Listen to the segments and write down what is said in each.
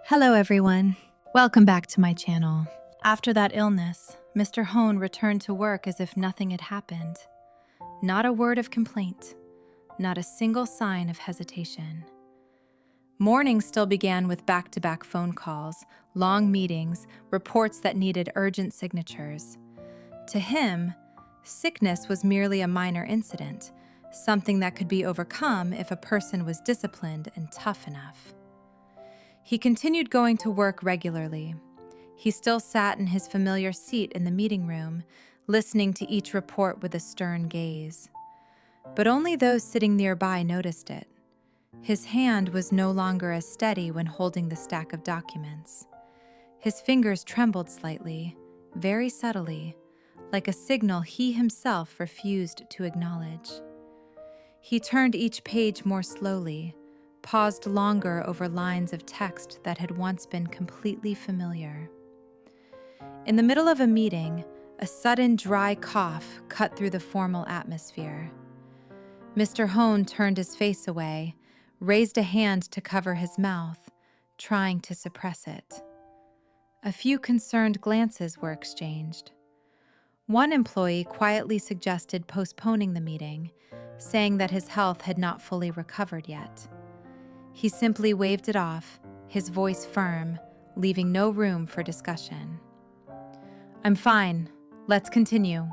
Hello everyone, welcome back to my channel. After that illness, Mr. Hone returned to work as if nothing had happened. Not a word of complaint, not a single sign of hesitation. Morning still began with back-to-back phone calls, long meetings, reports that needed urgent signatures. To him, sickness was merely a minor incident, something that could be overcome if a person was disciplined and tough enough. He continued going to work regularly. He still sat in his familiar seat in the meeting room, listening to each report with a stern gaze. But only those sitting nearby noticed it. His hand was no longer as steady when holding the stack of documents. His fingers trembled slightly, very subtly, like a signal he himself refused to acknowledge. He turned each page more slowly, paused longer over lines of text that had once been completely familiar. In the middle of a meeting, a sudden dry cough cut through the formal atmosphere. Mr. Hone turned his face away, raised a hand to cover his mouth, trying to suppress it. A few concerned glances were exchanged. One employee quietly suggested postponing the meeting, saying that his health had not fully recovered yet. He simply waved it off, his voice firm, leaving no room for discussion. "I'm fine. Let's continue."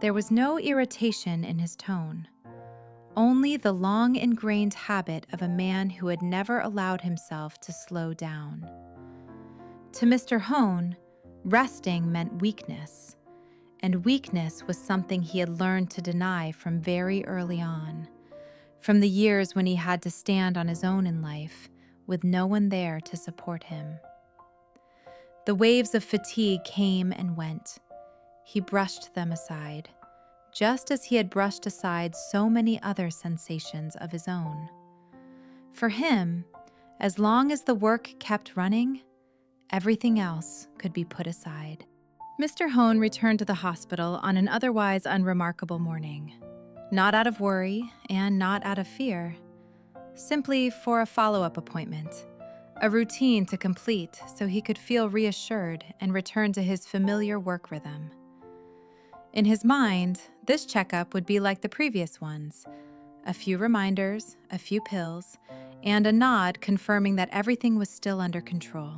There was no irritation in his tone, only the long-ingrained habit of a man who had never allowed himself to slow down. To Mr. Hone, resting meant weakness, and weakness was something he had learned to deny from very early on. From the years when he had to stand on his own in life, with no one there to support him. The waves of fatigue came and went. He brushed them aside, just as he had brushed aside so many other sensations of his own. For him, as long as the work kept running, everything else could be put aside. Mr. Hone returned to the hospital on an otherwise unremarkable morning. Not out of worry and not out of fear, simply for a follow-up appointment, a routine to complete so he could feel reassured and return to his familiar work rhythm. In his mind, this checkup would be like the previous ones, a few reminders, a few pills, and a nod confirming that everything was still under control.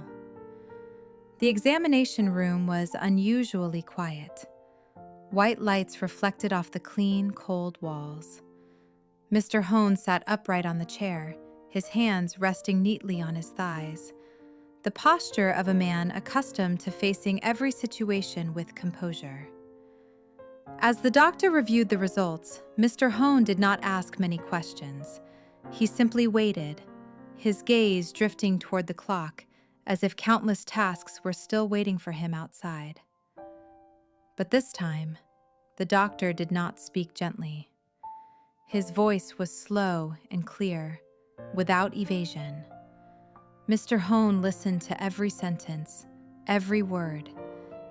The examination room was unusually quiet. White lights reflected off the clean, cold walls. Mr. Hone sat upright on the chair, his hands resting neatly on his thighs, the posture of a man accustomed to facing every situation with composure. As the doctor reviewed the results, Mr. Hone did not ask many questions. He simply waited, his gaze drifting toward the clock, as if countless tasks were still waiting for him outside. But this time, the doctor did not speak gently. His voice was slow and clear, without evasion. Mr. Hone listened to every sentence, every word,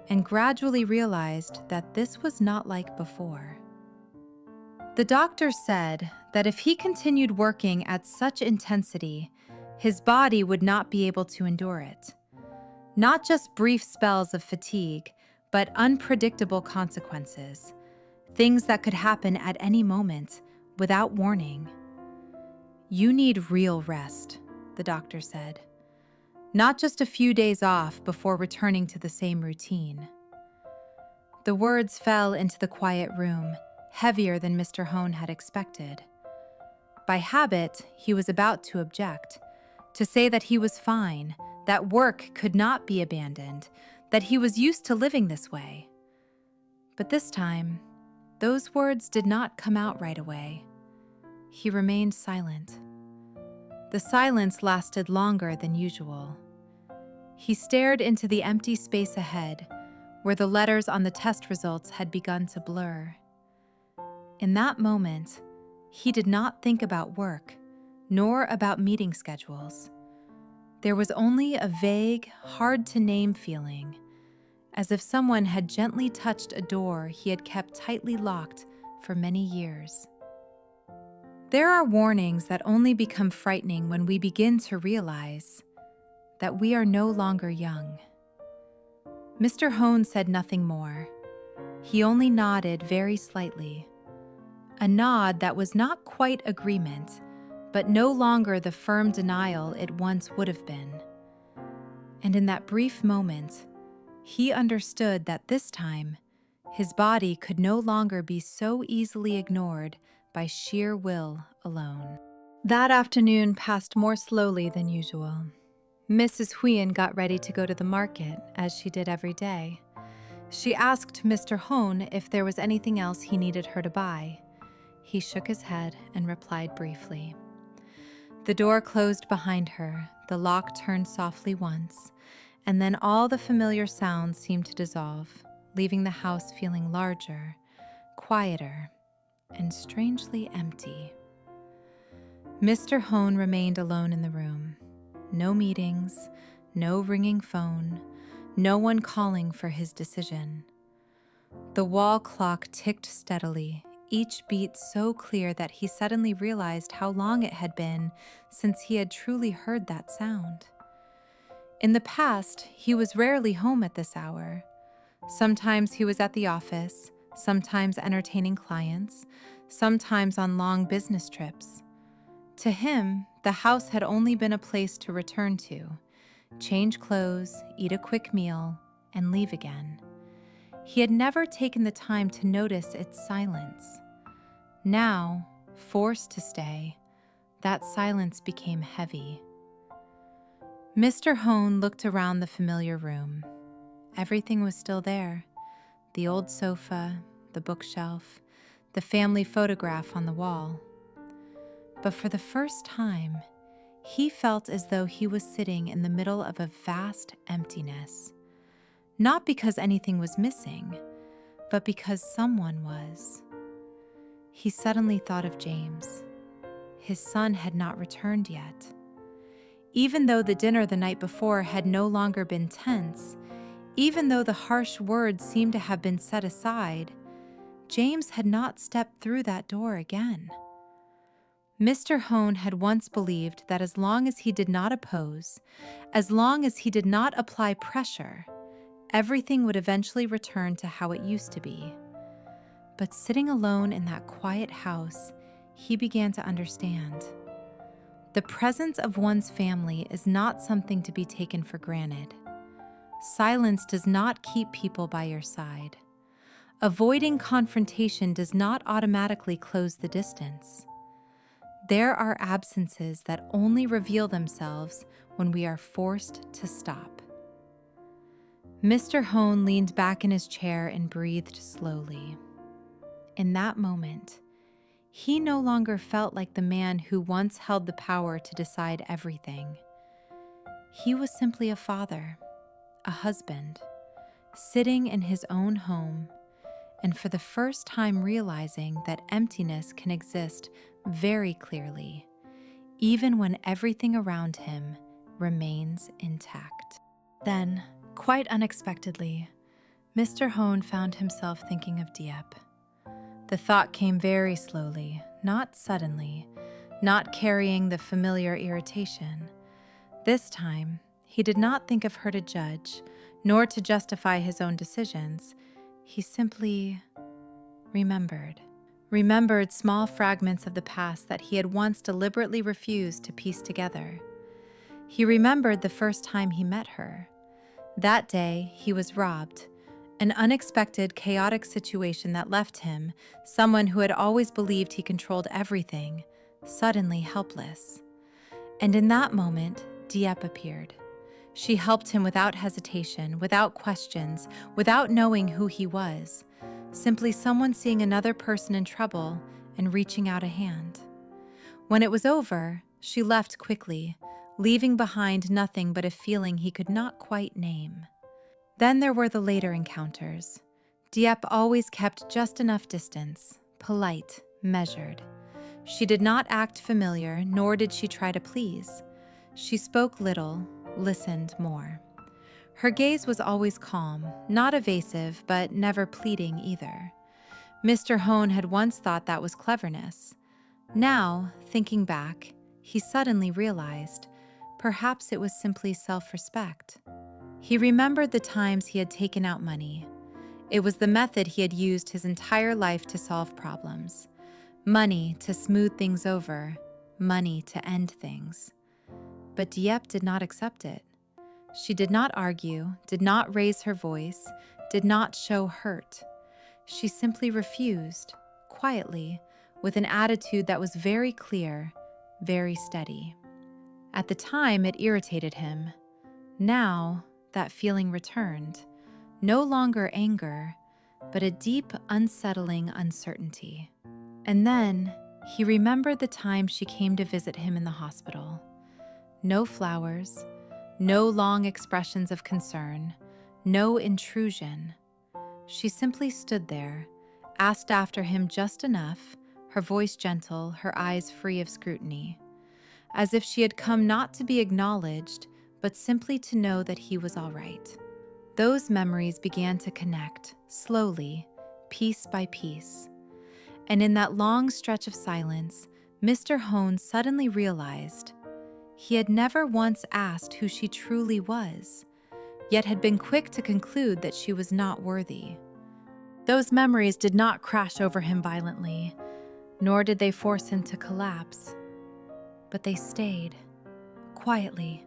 and gradually realized that this was not like before. The doctor said that if he continued working at such intensity, his body would not be able to endure it. Not just brief spells of fatigue, but unpredictable consequences, things that could happen at any moment without warning. "You need real rest," the doctor said. "Not just a few days off before returning to the same routine." The words fell into the quiet room, heavier than Mr. Hone had expected. By habit, he was about to object, to say that he was fine, that work could not be abandoned, that he was used to living this way. But this time, those words did not come out right away. He remained silent. The silence lasted longer than usual. He stared into the empty space ahead, where the letters on the test results had begun to blur. In that moment, he did not think about work, nor about meeting schedules. There was only a vague, hard-to-name feeling, as if someone had gently touched a door he had kept tightly locked for many years. There are warnings that only become frightening when we begin to realize that we are no longer young. Mr. Hone said nothing more. He only nodded very slightly, a nod that was not quite agreement, but no longer the firm denial it once would have been. And in that brief moment, he understood that this time, his body could no longer be so easily ignored by sheer will alone. That afternoon passed more slowly than usual. Mrs. Huyen got ready to go to the market, as she did every day. She asked Mr. Hone if there was anything else he needed her to buy. He shook his head and replied briefly. The door closed behind her, the lock turned softly once, and then all the familiar sounds seemed to dissolve, leaving the house feeling larger, quieter, and strangely empty. Mr. Hone remained alone in the room. No meetings, no ringing phone, no one calling for his decision. The wall clock ticked steadily, each beat so clear that he suddenly realized how long it had been since he had truly heard that sound. In the past, he was rarely home at this hour. Sometimes he was at the office, sometimes entertaining clients, sometimes on long business trips. To him, the house had only been a place to return to, change clothes, eat a quick meal, and leave again. He had never taken the time to notice its silence. Now, forced to stay, that silence became heavy. Mr. Hone looked around the familiar room. Everything was still there. The old sofa, the bookshelf, the family photograph on the wall. But for the first time, he felt as though he was sitting in the middle of a vast emptiness. Not because anything was missing, but because someone was. He suddenly thought of James. His son had not returned yet. Even though the dinner the night before had no longer been tense, even though the harsh words seemed to have been set aside, James had not stepped through that door again. Mr. Hone had once believed that as long as he did not oppose, as long as he did not apply pressure, everything would eventually return to how it used to be. But sitting alone in that quiet house, he began to understand. The presence of one's family is not something to be taken for granted. Silence does not keep people by your side. Avoiding confrontation does not automatically close the distance. There are absences that only reveal themselves when we are forced to stop. Mr. Hone leaned back in his chair and breathed slowly. In that moment, he no longer felt like the man who once held the power to decide everything. He was simply a father, a husband, sitting in his own home, and for the first time realizing that emptiness can exist very clearly, even when everything around him remains intact. Then, quite unexpectedly, Mr. Hone found himself thinking of Diep. The thought came very slowly, not suddenly, not carrying the familiar irritation. This time, he did not think of her to judge, nor to justify his own decisions. He simply remembered small fragments of the past that he had once deliberately refused to piece together. He remembered the first time he met her. That day, he was robbed. An unexpected, chaotic situation that left him, someone who had always believed he controlled everything, suddenly helpless. And in that moment, Diep appeared. She helped him without hesitation, without questions, without knowing who he was. Simply someone seeing another person in trouble and reaching out a hand. When it was over, she left quickly, leaving behind nothing but a feeling he could not quite name. Then there were the later encounters. Diep always kept just enough distance, polite, measured. She did not act familiar, nor did she try to please. She spoke little, listened more. Her gaze was always calm, not evasive, but never pleading either. Mr. Hone had once thought that was cleverness. Now, thinking back, he suddenly realized Perhaps it was simply self-respect. He remembered the times he had taken out money. It was the method he had used his entire life to solve problems. Money to smooth things over, money to end things. But Diep did not accept it. She did not argue, did not raise her voice, did not show hurt. She simply refused, quietly, with an attitude that was very clear, very steady. At the time, it irritated him. Now, that feeling returned, no longer anger, but a deep, unsettling uncertainty. And then, he remembered the time she came to visit him in the hospital. No flowers, no long expressions of concern, no intrusion. She simply stood there, asked after him just enough, her voice gentle, her eyes free of scrutiny, as if she had come not to be acknowledged, but simply to know that he was all right. Those memories began to connect, slowly, piece by piece. And in that long stretch of silence, Mr. Hone suddenly realized he had never once asked who she truly was, yet had been quick to conclude that she was not worthy. Those memories did not crash over him violently, nor did they force him to collapse, but they stayed, quietly,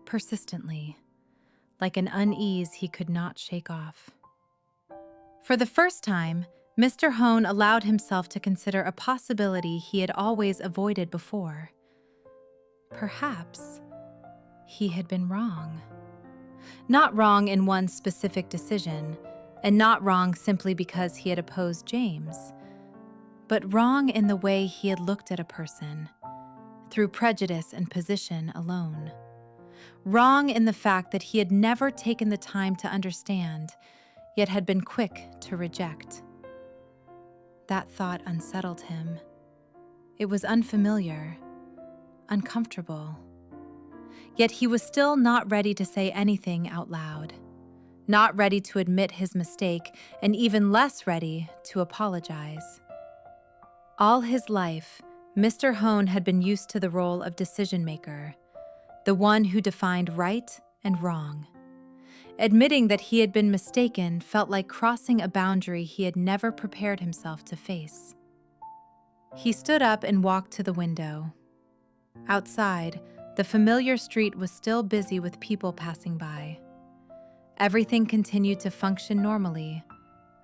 persistently, like an unease he could not shake off. For the first time, Mr. Hone allowed himself to consider a possibility he had always avoided before. Perhaps he had been wrong. Not wrong in one specific decision, and not wrong simply because he had opposed James, but wrong in the way he had looked at a person, through prejudice and position alone. Wrong in the fact that he had never taken the time to understand, yet had been quick to reject. That thought unsettled him. It was unfamiliar, uncomfortable. Yet he was still not ready to say anything out loud, not ready to admit his mistake, and even less ready to apologize. All his life, Mr. Hone had been used to the role of decision-maker, the one who defined right and wrong. Admitting that he had been mistaken felt like crossing a boundary he had never prepared himself to face. He stood up and walked to the window. Outside, the familiar street was still busy with people passing by. Everything continued to function normally,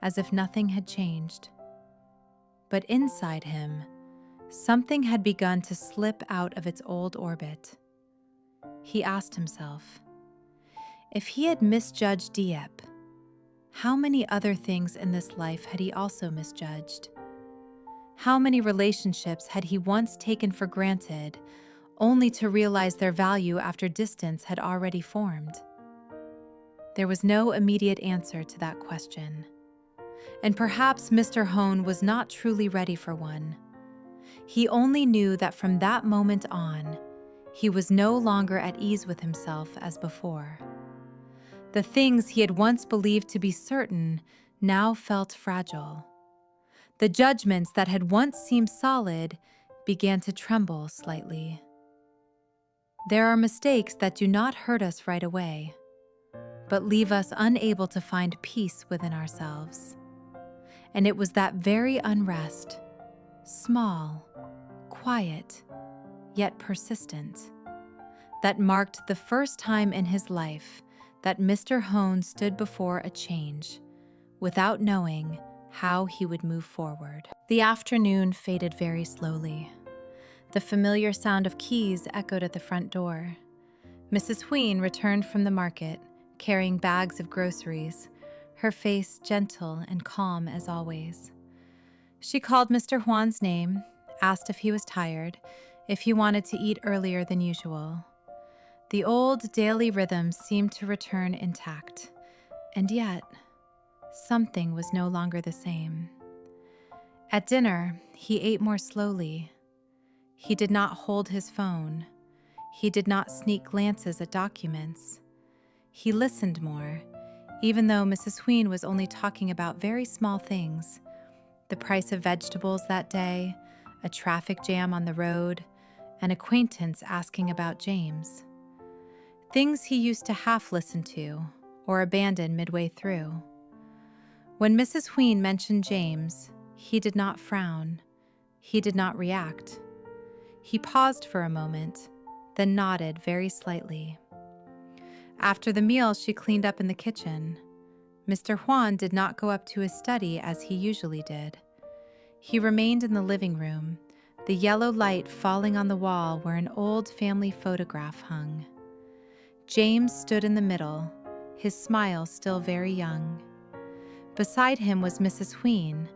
as if nothing had changed. But inside him, something had begun to slip out of its old orbit. He asked himself, if he had misjudged Diep, how many other things in this life had he also misjudged? How many relationships had he once taken for granted, only to realize their value after distance had already formed? There was no immediate answer to that question. And perhaps Mr. Hone was not truly ready for one. He only knew that from that moment on, he was no longer at ease with himself as before. The things he had once believed to be certain now felt fragile. The judgments that had once seemed solid began to tremble slightly. There are mistakes that do not hurt us right away, but leave us unable to find peace within ourselves. And it was that very unrest, small, quiet, yet persistent, that marked the first time in his life that Mr. Hone stood before a change, without knowing how he would move forward. The afternoon faded very slowly. The familiar sound of keys echoed at the front door. Mrs. Huyn returned from the market, carrying bags of groceries, her face gentle and calm as always. She called Mr. Huan's name, asked if he was tired, if he wanted to eat earlier than usual. The old daily rhythm seemed to return intact, and yet something was no longer the same. At dinner, he ate more slowly. He did not hold his phone. He did not sneak glances at documents. He listened more, even though Mrs. Huyn was only talking about very small things: the price of vegetables that day, a traffic jam on the road, an acquaintance asking about James. things he used to half listen to or abandon midway through. When Mrs. Huyn mentioned James, he did not frown. He did not react. He paused for a moment, then nodded very slightly. After the meal, she cleaned up in the kitchen. Mr. Huyn did not go up to his study as he usually did. He remained in the living room, the yellow light falling on the wall where an old family photograph hung. James stood in the middle, his smile still very young. Beside him was Mrs. Huyn,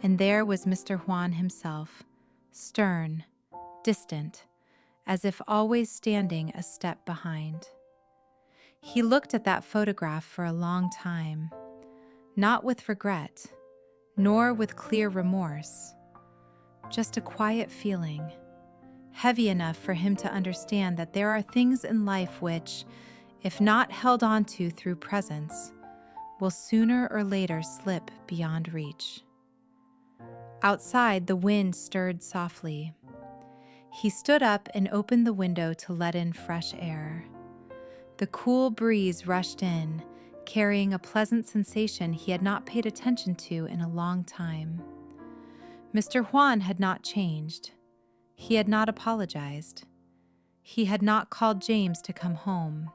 and there was Mr. Huyn himself, stern, distant, as if always standing a step behind. He looked at that photograph for a long time, not with regret, nor with clear remorse, just a quiet feeling, heavy enough for him to understand that there are things in life which, if not held onto through presence, will sooner or later slip beyond reach. Outside, the wind stirred softly. He stood up and opened the window to let in fresh air. The cool breeze rushed in, carrying a pleasant sensation he had not paid attention to in a long time. Mr. Huyn had not changed. He had not apologized. He had not called James to come home.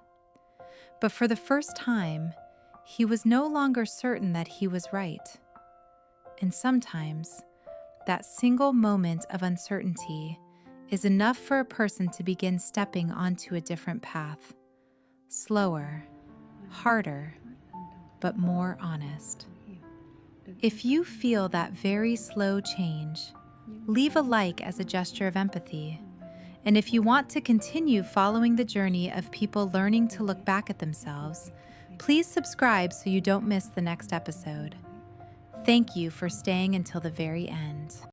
But for the first time, he was no longer certain that he was right. And sometimes, that single moment of uncertainty is enough for a person to begin stepping onto a different path. Slower, harder, but more honest. If you feel that very slow change, leave a like as a gesture of empathy. And if you want to continue following the journey of people learning to look back at themselves, please subscribe so you don't miss the next episode. Thank you for staying until the very end.